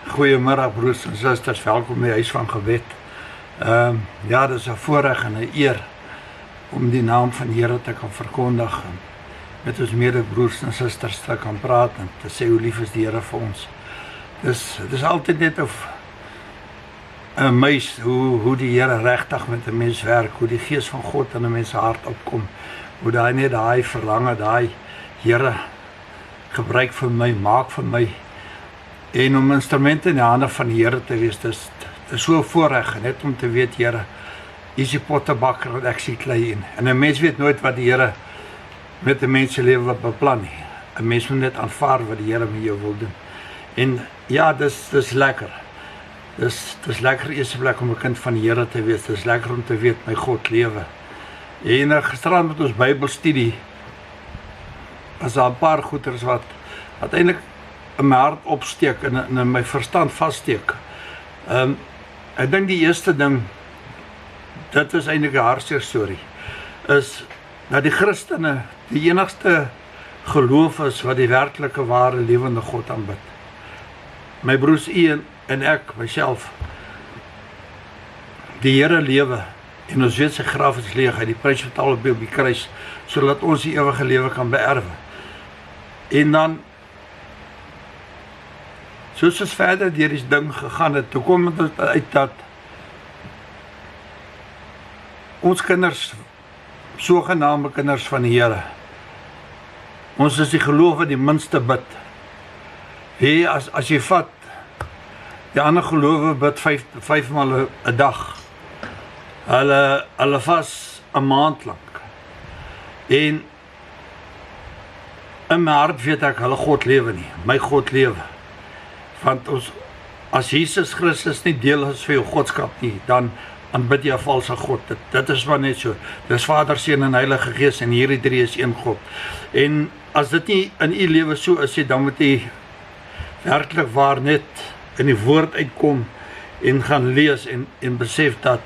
Goeiemiddag broers en susters, welkom by Huis van Gebed. Ja, dit is 'n voorreg en 'n eer om die naam van die Here te kan verkondig en met ons medebroers en susters te kan praat en te sê hoe lief is die Here vir ons. Dit is altyd net of 'n mens hoe die Here regtig met 'n mens werk, hoe die Gees van God in 'n mens se hart opkom, hoe daai verlange, daai Here gebruik vir my, maak vir my. En om instrumente in die hande van die Here te wees, dis so 'n voorreg, net om te weet, Here, U is die pottebakker en ek is die klei in. En 'n mens weet nooit wat die Here met 'n mens se lewe beplan nie. 'n Mens moet net aanvaar wat die Here met jou wil doen. En ja, dis lekker. Dis lekker eerste plek om 'n kind van die Here te wees. Dis lekker om te weet my God lewe. En gisterand met ons Bybelstudie was daar 'n paar goeters wat eintlik in my hart opsteek en in my verstand vassteek. Ek dink die eerste ding, dit is eintlik 'n hartseer storie, is dat die Christene die enigste geloof is wat die werklike ware lewende God aanbid. My broers, u en ek, myself, die Here lewe en ons weet sy graf is leeg, hy die prys betaal op die kruis, sodat ons die ewige lewe kan beerwe. En dan soos ons verder deur die ding gegaan het, toe kom dit uit dat ons kinders, sogenaamde kinders van die Here, ons is die geloof wat die minste bid. As jy vat, die ander gelowe bid 5 maal 'n dag. Hulle vas 'n maand lank. En in my hart weet ek, hulle God lewe nie, my God lewe. Want as Jesus Christus nie deel is vir jou godskap nie, dan aanbid jy 'n valse God. Dit is maar net so. Dis Vader, Seun en Heilige Gees en hierdie drie is een God. En as dit nie in u lewe so is, dan moet jy werklik waar net in die woord uitkom en gaan lees en besef dat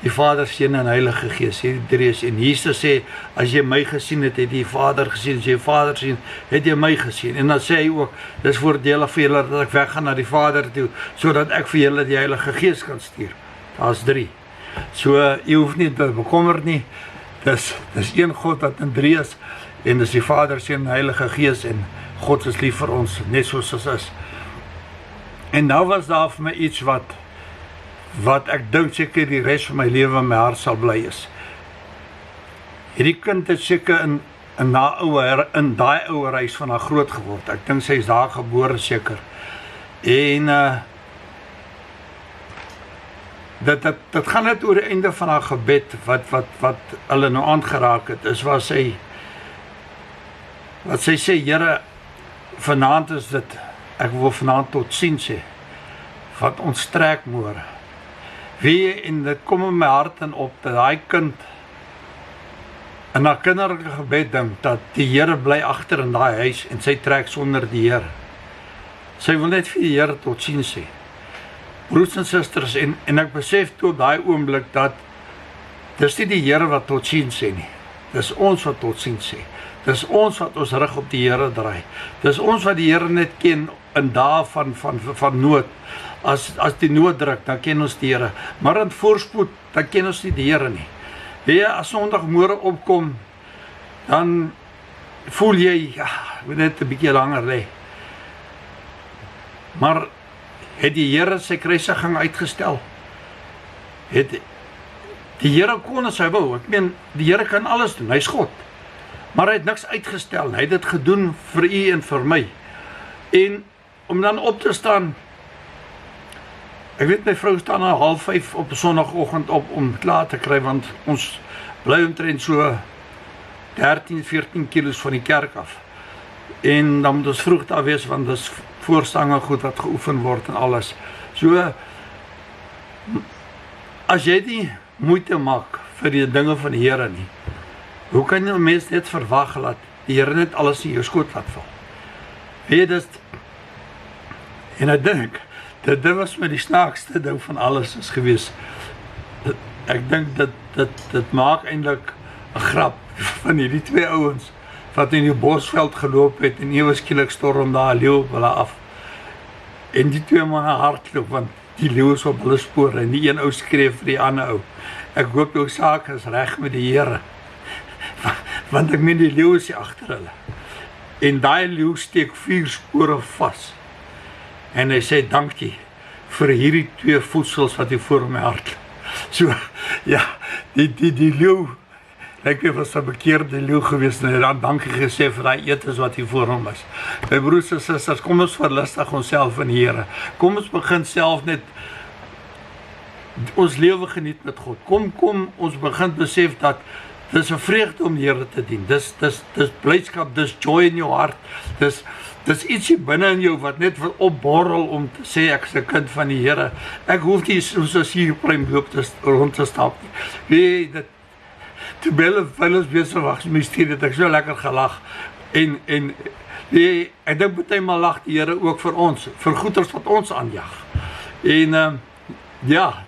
die Vader, Seun en Heilige Gees, hierdie drie is. En Jesus sê, as jy my gesien het, het jy die Vader gesien. As jy die Vader sien, het jy my gesien. En dan sê hy ook, dis voordelig vir julle dat ek weggaan na die Vader toe, sodat ek vir julle die Heilige Gees kan stuur. Daar's 3. So, jy hoef nie te bekommer nie. Dis een God wat in 3 is, en dis die Vader, Seun en Heilige Gees, en God is lief vir ons, net soos ons is. En nou was daar vir my iets wat ek dink seker die res van my lewe in my hart sal bly is. Hierdie kind het seker in daai ouer huis van haar groot geword. Ek dink sy is daar gebore seker. En dit gaan net oor die einde van haar gebed wat hulle nou aangeraak het, is wat sy sê, Here, vanaand is dit, ek wil vanaand tot sien sê, wat ons trek môre. En dit kom in my hart en op, dat daai kind in haar kinderlike gebed dink, dat die Here bly agter in daai huis, en sy trek sonder die Here. Sy wil net vir die Here tot sien sê. Broers en susters, en ek besef toe op daai oomblik, dat dis nie die Here wat tot sien sê nie, dis ons wat tot sien sê. Dis ons wat ons rug op die Here draai. Dis ons wat die Here net ken in dae van nood. As die nood druk, dan ken ons die Here. Maar in voorspoed, dan ken ons nie die Here nie. As Sondagmôre opkom, dan voel jy, moet net 'n bietjie langer lê. Maar het die Here sy kruisiging uitgestel? Die Here kon as hy wou. Ek meen, die Here kan alles doen, hy's God. Maar hy het niks uitgestel, hy het dit gedoen vir u en vir my. En om dan op te staan, ek weet my vrou staan al 4:30 op 'n Sondagoggend op om klaar te kry, want ons bly omtrent so 13-14 kilos van die kerk af. En dan moet ons vroeg daar wees, want dis voorstange goed wat geoefen word en alles. So, as jy nie moeite maak vir die dinge van die Here nie, hoe kan jy mens net verwag dat die Here net alles in jou skoot laat val? En ek dink, dit was my die snaakste ding van alles is gewees. Ek dink dit maak eintlik 'n grap van hierdie 2 ouens wat in die bosveld geloop het en ewe skielik storm daar 'n leeu op hulle af. En die twee manne hardloop, want die leeu is op hulle spore, en die een ou skree vir die ander ou, ek hoop jou saak is reg met die Here, want ek meen die leeu is hier agter hulle, en daai leeu steek 4 spore vas, en hy sê dankie vir hierdie 2 voedsels wat hier voor my hardloop. So, ja, die leeu, ek weet was 'n bekeerde leeu gewees, en hy het dan dankie gesê vir daai etes wat hier voor hom is. My broers en susters, kom ons verlustig onsself in die Here. Kom ons begin self net ons lewe geniet met God. Kom ons begin besef dat dis 'n vreugde om die Here te dien. Dis blydskap, dis joy in jou hart. Dis ietsie binne in jou wat net wil opborrel om te sê ek is 'n kind van die Here. Ek hoef nie soos hier loop rond te stap nie. Weet dit terwyl ons besig was met studie, het ek so lekker gelag. En ek dink partymal lag die Here ook vir ons, vir goeders wat ons aanjag. En ja,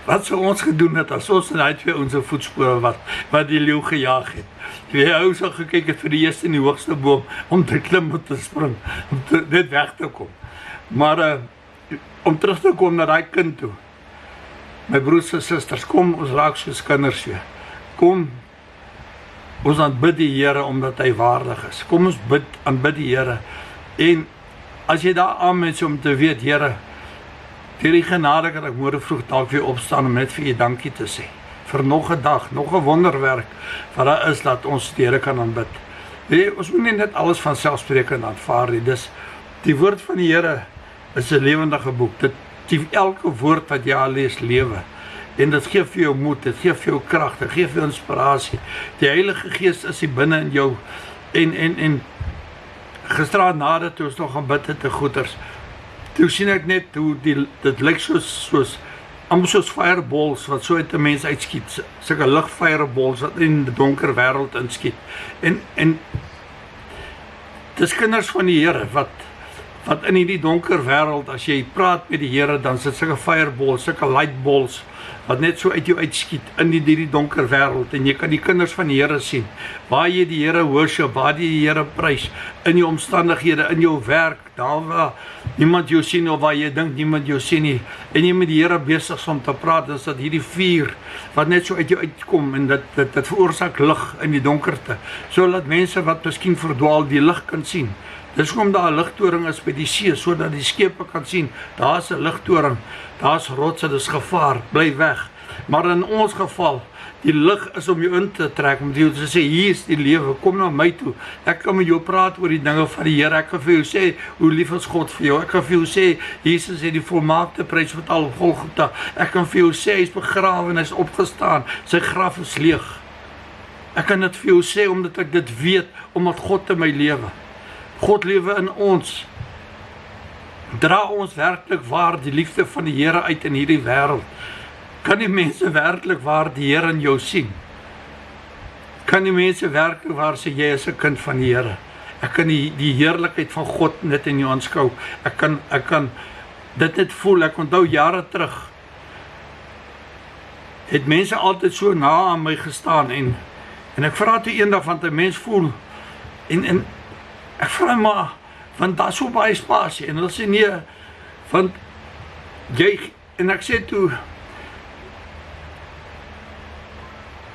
wat sou ons gedoen het as ons in daai 2 ons voetspore wat die leeu gejaag het. Die ou sou gekyk het vir die eerste in die hoogste boom om te klim of te spring, om net weg te kom. Maar om terug te kom na daai kind toe. My broers en susters, kom ons raak soos kinders weer. Kom ons aanbid die Here omdat hy waardig is. Kom ons aanbid die Here. En as jy daar aanmens om te weet, Here, deur die genade kan ek môre vroeg dalk weer opstaan om net vir U dankie te sê. Vir nog 'n dag, nog 'n wonderwerk wat daar is dat ons die Here kan aanbid. Ons moet nie net alles van selfsprekend aanvaar nie. Dis die woord van die Here is 'n lewendige boek. Elke woord wat jy lees lewe. En dit gee vir jou moed, dit gee vir jou krag, dit gee vir jou inspirasie. Die Heilige Gees is hier binne in jou. En gisteraand nadat toe ons nog gaan bid het te goeders, toe sien ek net hoe dit lyk soos amper soos fireballs wat so uit 'n mens uitskiet, sulke ligfireballs wat in die donker wêreld inskiet. En dis kinders van die Here wat in hierdie donker wêreld, as jy praat met die Here, dan sit sulke fireballs, sulke lightballs wat net so uit jou uitskiet in hierdie donker wêreld, en jy kan die kinders van die Here sien, waar jy die Here worship, waar jy die Here prys, in jou omstandighede, in jou werk, daar waar niemand jou sien, of waar jy dink niemand jou sien nie, en jy met die Here besig is om te praat, is dat hierdie vuur, wat net so uit jou uitkom, en dit veroorsaak lig in die donkerte, sodat mense wat miskien verdwaal, die lig kan sien. Dis hoekom daar 'n ligtoring is by die see, sodat die skepe kan sien, daar's 'n ligtoring, daar's rotse, dis gevaar, bly weg. Maar in ons geval, die lig is om jou in te trek, om jou te sê, hier is die lewe, kom na my toe, ek kan met jou praat oor die dinge van die Here, ek kan vir jou sê, hoe lief is God vir jou, ek kan vir jou sê, Jesus het die volmaakte prys betaal op Golgotha, ek kan vir jou sê, hy is begrawe en hy is opgestaan, sy graf is leeg. Ek kan dit vir jou sê, omdat ek dit weet, omdat God in my lewe. God lewe in ons. Dra ons werklik waar die liefde van die Here uit in hierdie wêreld? Kan die mense werklik waar die Here in jou sien? Kan die mense werklik waar sê jy is 'n kind van die Here? Ek kan die heerlikheid van God net in jou aanskou. Ek kan dit net voel. Ek onthou jare terug het mense altyd so na aan my gestaan, en ek vra toe eendag, want 'n mens voel, en ek vra maar, want daar is so baie spasie, en hulle sê nee, want jy, en ek sê toe,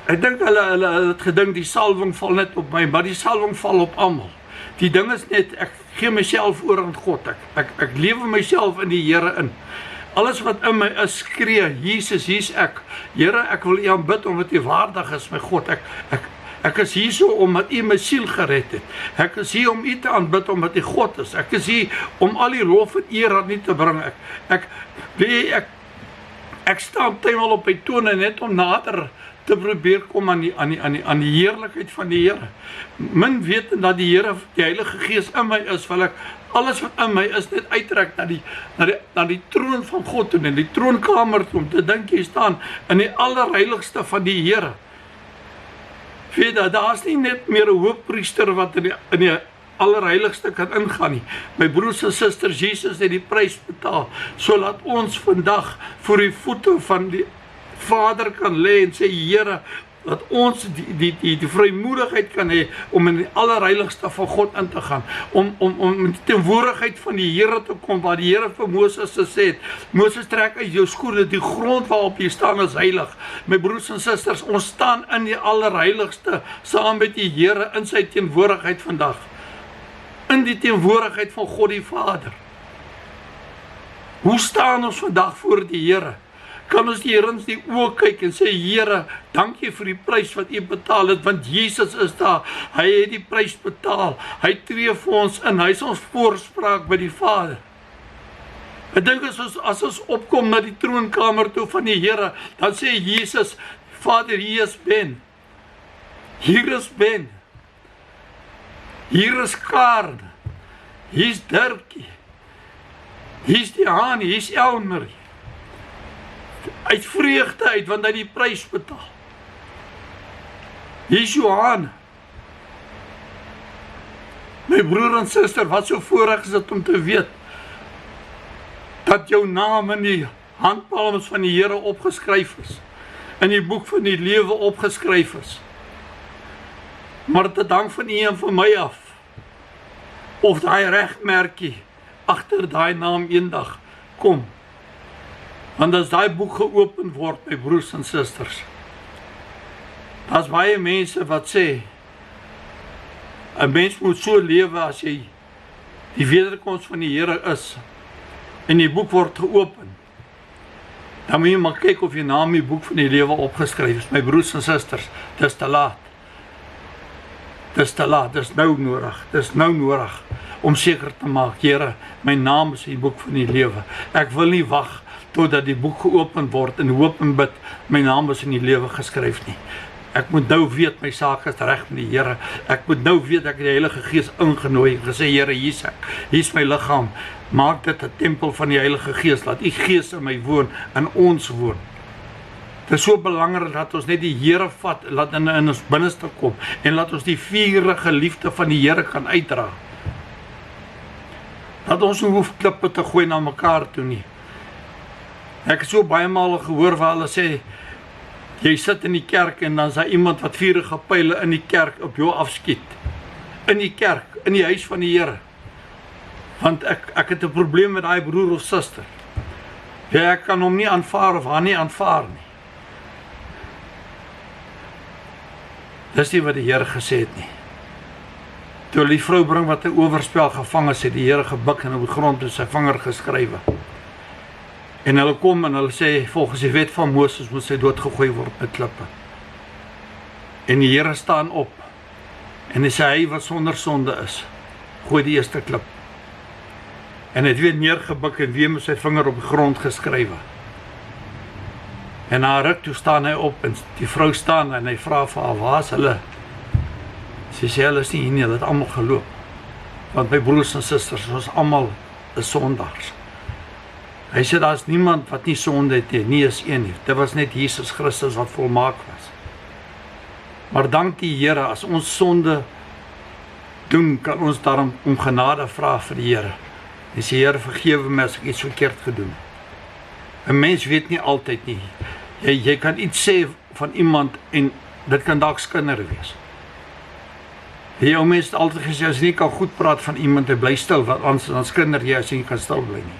ek dink hulle het gedink die salwing val net op my, maar die salwing val op almal. Die ding is net, ek gee myself oor aan God, ek lewe myself in die Here in. Alles wat in my is, skree, Jesus, hier's ek. Here, ek wil U aanbid omdat U waardig is, my God. Ek is hier so omdat U my siel gered het. Ek is hier om U te aanbid omdat U God is. Ek is hier om al die lof en eer aan U te bring. Ek staan tydelik op my tone net om nader te probeer kom aan die heerlikheid van die Here. Min weet dat die Here, die Heilige Gees in my is, wil ek alles wat in my is net uittrek na die troon van God toe, in die troonkamer toe, om te dink jy staan in die allerheiligste van die Here. Weet dat daar's nie net meer 'n hoofpriester wat in die allerheiligste kan ingaan nie. My broers en susters, Jesus het die prys betaal, sodat ons vandag voor die voete van die Vader kan lê en sê, Here, dat ons die vrymoedigheid kan hê om in die allerheiligste van God in te gaan, om in die teenwoordigheid van die Here te kom, waar die Here vir Moses gesê het, Moses, trek uit jou skoene, die grond waarop jy staan is heilig. My broers en susters, ons staan in die allerheiligste, saam met die Here in sy teenwoordigheid vandag, in die teenwoordigheid van God die Vader. Hoe staan ons vandag voor die Here? Kan ons die Here in die oë kyk en sê, Here, dankie vir die prys wat U betaal het, want Jesus is daar, hy het die prys betaal, hy tree vir ons in, hy is ons voorspraak by die Vader. Ek dink as ons opkom na die troonkamer toe van die Here, dan sê Jesus, Vader, hier is Ben, hier is Ben, hier is Karen, hier is Dirkie, hier is die Hani, hier is Elmer, uit vreugde uit, want hy die prys betaal. Hier is Johan. My broer en suster, wat so voorreg is dit om te weet, dat jou naam in die handpalms van die Here opgeskryf is, in die boek van die lewe opgeskryf is. Maar te dank van U en van my af, of daai regmerkie agter daai naam eendag kom, want as daai boek geopen word, my broers en susters, daar's baie mense wat sê, 'n mens moet so lewe as jy die wederkoms van die Here is, en die boek word geopen, dan moet jy maar kyk of jy naam die boek van die lewe opgeskryf is. My broers en susters, dis te laat. Dis te laat, dis nou nodig, om seker te maak, Here, my naam is in die boek van die lewe. Ek wil nie wag totdat die boek geopen word en hoop en bid, my naam is in die lewe geskryf nie. Ek moet nou weet, my saak is reg met die Here. Ek moet nou weet, ek het die Heilige Gees ingenooi en gesê, Here, hier is ek, hier is my liggaam. Maak dit 'n tempel van die Heilige Gees, laat U Gees in my woon, in ons woon. Dit is so belangrik dat ons net die Here vat, laat in ons binneste kom, en laat ons die vurige liefde van die Here kan uitdra. Dat ons nie hoef klippe te gooi na mekaar toe nie. Ek het so baie male gehoor waar hulle sê, jy sit in die kerk en dan is daar iemand wat vurige pyle in die kerk op jou afskiet. In die kerk, in die huis van die Here. Want ek het 'n probleem met daai broer of suster. Ja, ek kan hom nie aanvaar of haar nie aanvaar nie. Dis nie wat die Here gesê het nie. Toe die vrou bring wat 'n oorspel gevang is, het die Here gebuk en op die grond met sy vinger geskrywe. En hulle kom en hulle sê, volgens die wet van Moses moet sy doodgegooi word met klippe. En die Here staan op en hy sê, hy wat sonder sonde is, gooi die eerste klip. En hy het weer neergebuk en weer met sy vinger op die grond geskrywe. En na 'n ruk toe staan hy op en die vrou staan en hy vra vir haar, waar is hulle? Sy sê, hulle is nie hier nie, hulle het almal geloop. Want my broers en susters, ons almal is sondaars. Hy sê, daar is niemand wat nie sonde het nie is een nie. Dit was net Jesus Christus wat volmaak was. Maar dank die Here, as ons sonde doen, kan ons daarom om genade vra vir die Here. En sê, Here, vergewe my as ek iets verkeerd gedoen het. 'n Mens weet nie altyd nie. Jy kan iets sê van iemand en dit kan dalk skinder wees. Die ou mens het altyd gesê, as jy nie kan goed praat van iemand, jy bly stil, want anders dan skinder jy as jy nie kan stil bly nie.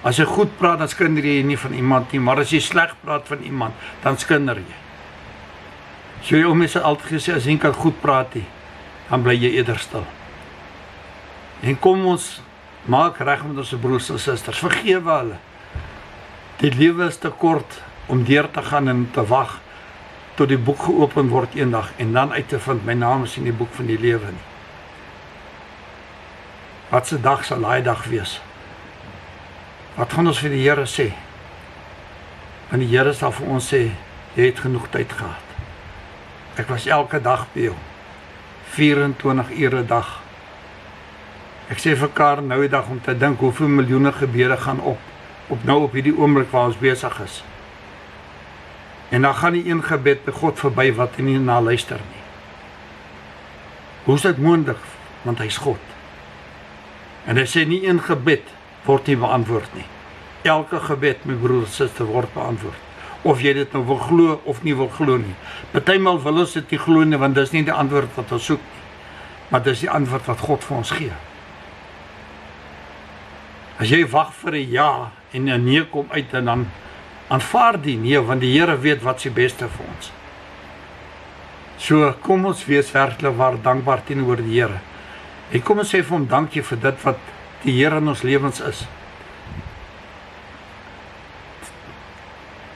As jy goed praat, dan skinder jy nie van iemand nie, maar as jy sleg praat van iemand, dan skinder jy. So die ou mens het altyd gesê, as jy nie kan goed praat nie, dan bly jy eerder stil. En kom ons maak reg met ons broers en susters, vergewe hulle. Die lewe is te kort om deur te gaan en te wag tot die boek geopen word eendag en dan uit te vind, my naam is in die boek van die lewe nie. Wat se dag sal daai dag wees? Wat gaan ons vir die Here sê? Want die Here sal vir ons sê, jy het genoeg tyd gehad. Ek was elke dag by jou, 24 ure 'n dag. Ek sê vir Karen nou die dag om te dink, hoeveel miljoene gebede gaan op hierdie oomblik waar ons besig is. En dan gaan die een gebed by God verby wat hy nie na luister nie. Hoe is dit moontlik? Want hy is God. En hy sê nie een gebed word nie beantwoord nie. Elke gebed, my broer en suster, word beantwoord. of jy dit nou wil glo of nie wil glo nie. Partymal wil ons dit nie glo nie, want dis nie die antwoord wat ons soek nie, maar dis die antwoord wat God vir ons gee. As jy wag vir 'n ja en 'n nee kom uit, en dan aanvaar die nee, want die Here weet wat is die beste vir ons. So kom ons wees werklik waar dankbaar teenoor die Here. En kom ons sê vir hom dankie vir dit wat die Here in ons lewens is.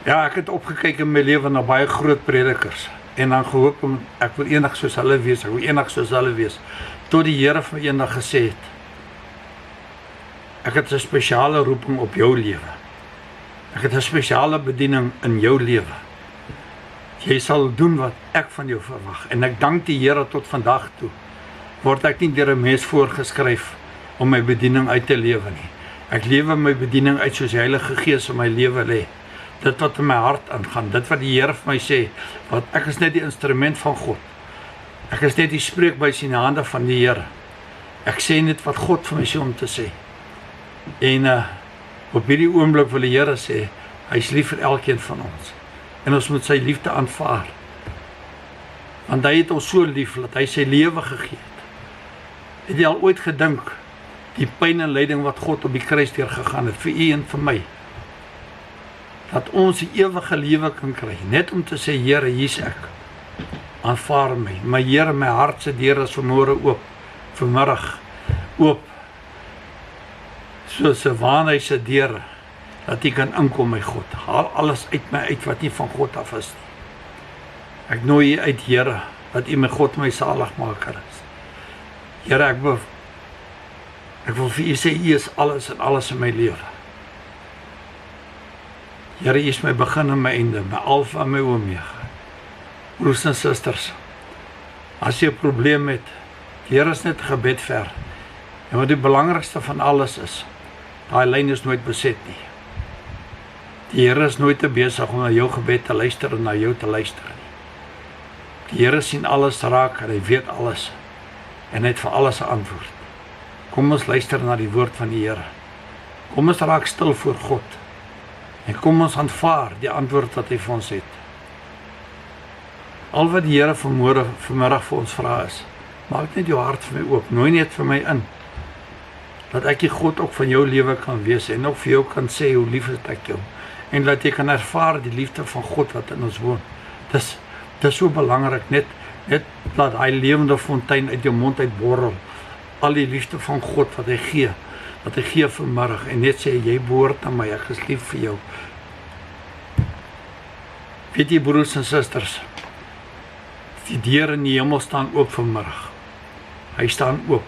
Ja, ek het opgekyk in my lewe na baie groot predikers en dan gehoop ek wil eendag soos hulle wees, tot die Here vir my eendag gesê het, ek het 'n spesiale roeping op jou lewe. Ek het 'n spesiale bediening in jou lewe. Jy sal doen wat ek van jou verwag. En ek dank die Here tot vandag toe, word ek nie deur 'n mens voorgeskryf om my bediening uit te lewe nie. Ek lewe my bediening uit soos die Heilige Gees in my lewe lê. Dit wat in my hart aangaan, dit wat die Here vir my sê, want ek is net die instrument van God. Ek is net die spreekbuis in die hande van die Here. Ek sê net wat God vir my sê om te sê. En op hierdie oomblik wil die Here sê, hy is lief vir elkeen van ons. En ons moet sy liefde aanvaar. Want hy het ons so lief, dat hy sy lewe gegee het. Het jy al ooit gedink, die pyn en lyding wat God op die kruis deurgegaan het, vir u en vir my, dat ons die ewige lewe kan kry, net om te sê, Here, hier's ek, aanvaar my. My Here, my hart se deur is vanmôre oop, vanmiddag oop, soos 'n waanhuis se deur, dat jy kan inkom, my God. Haal alles uit my uit wat nie van God af is nie. Ek nooi u uit, Here, dat u my God, my saligmaker is. Here, ek wil vir u sê, u is alles en alles in my lewe. Here, u is my begin en my einde, my alfa en my omega. Broers en susters, as jy 'n probleem het, die Here is net 'n gebed ver. En wat die belangrikste van alles is, daai lyn is nooit beset nie. Die Here is nooit te besig om na jou gebed te luister en na jou te luister nie. Die Here sien alles raak en hy weet alles. En hy het vir alles 'n antwoord. Kom ons luister na die woord van die Here. Kom ons raak stil voor God. En kom ons aanvaar die antwoord wat hy vir ons het. Al wat die Here vanmiddag vir ons vra is, maak net jou hart vir my oop, nooi net vir my in, dat ek die God ook van jou lewe kan wees, en ook vir jou kan sê hoe lief is ek jou, en dat jy kan ervaar die liefde van God wat in ons woon. Dis so belangrik, net laat hy lewende fontein uit jou mond uitborrel, al die liefde van God wat hy gee vanmiddag, en net sê, jy behoort aan my, ek is lief vir jou. Weet jy, broers en susters, die deur in die hemel staan oop vanmiddag. Hy staan oop.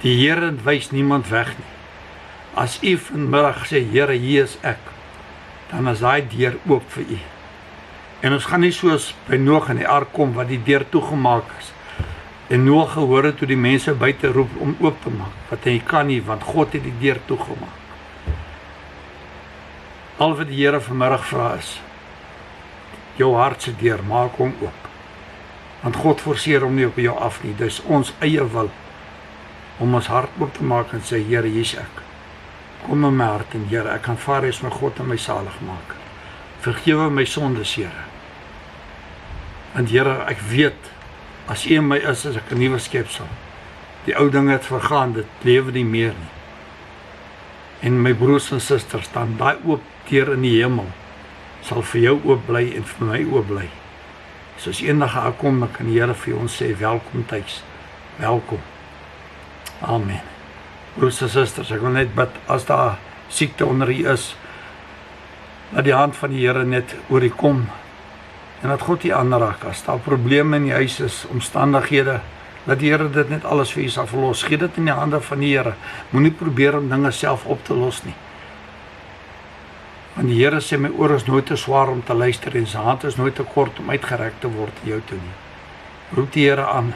Die Here wys niemand weg nie. As u vanmiddag sê, Here, hier is ek, dan is daai deur oop vir u. En ons gaan nie soos by Noag in die ark kom, wat die deur toegemaak is. En Noag gehoor het toe die mense buite roep om oop te maak, wat hy kan nie, want God het die deur toegemaak. Al wat die Here vanmiddag vra is, jou hart se deur, maak hom oop. Want God forceer hom nie op jou af nie, dis ons eie wil, om ons hart oop te maak en sê, Here, hier is ek. Kom in my hart en Here, ek aanvaar U as my God en my saligmaker. Vergewe my sondes, Here. Want Here, ek weet, as U in my is ek 'n nuwe skepsel. Die ou dinge het vergaan, dit lewe nie meer nie. En my broers en susters, dan daai oop deur in die hemel, sal vir jou oop bly en vir my oop bly. Soos eendag daar kom, dan kan die Here vir ons sê, welkom tuis, welkom. Amen. Broers en susters, ek wil net bid, as daar siekte onder u is, dat die hand van die Here net oor u kom, en dat God u aanraak, as daar probleme in die huis is, omstandighede, dat die Here dit net alles vir u sal verlos. Gee dit in die hande van die Here, moenie probeer om dinge self op te los nie. Want die Here sê, my oor is nooit te swaar om te luister, en sy hand is nooit te kort om uitgereik te word in jou toe nie. Roep die Here aan,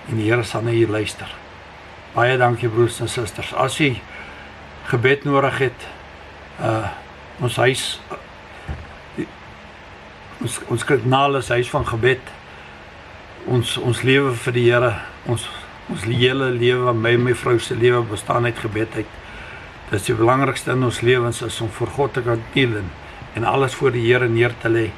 en die Here sal na u luister. Baie dankie broers en susters. As u gebed nodig het, ons huis, ons kanaal is huis van gebed. Ons lewe vir die Here, ons hele lewe, my vrou se lewe bestaan uit gebed uit. Dit is die belangrikste in ons lewens, is om voor God te kan kniel en alles voor die Here neer te lê.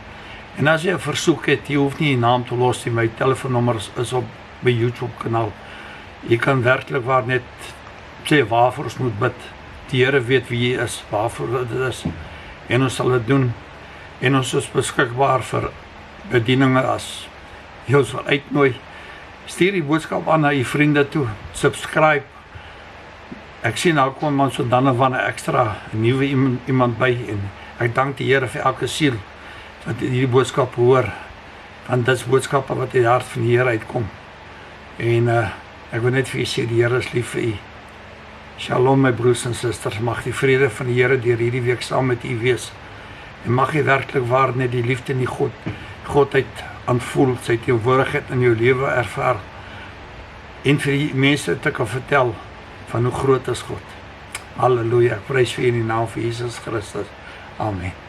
En as jy 'n versoek het, jy hoef nie die naam te los nie, my telefoonnommer is op my YouTube kanaal. Jy kan werklik waar net sê waarvoor ons moet bid. Die Here weet wie jy is, waarvoor dit is, en ons sal dit doen, en ons is beskikbaar vir bedieninge as jy ons wil uitnooi. Stuur die boodskap aan na die vriende toe, subscribe. Ek sien nou kom ons so dan van 'n ekstra nuwe iemand by, en ek dank die Here vir elke siel wat hierdie boodskap hoor, want dit is boodskappe wat uit die hart van die Here uitkom. En ek wil net vir u sê, die Here is lief vir u. Shalom my broers en susters, mag die vrede van die Here deur hierdie week saam met u wees. En mag jy werklik waar net die liefde in die Godheid aanvoel, sy teenwoordigheid in jou lewe ervaar, en vir die mense te kan vertel van hoe groot is God. Halleluja, ek prys vir u in die naam van Jesus Christus. Amen.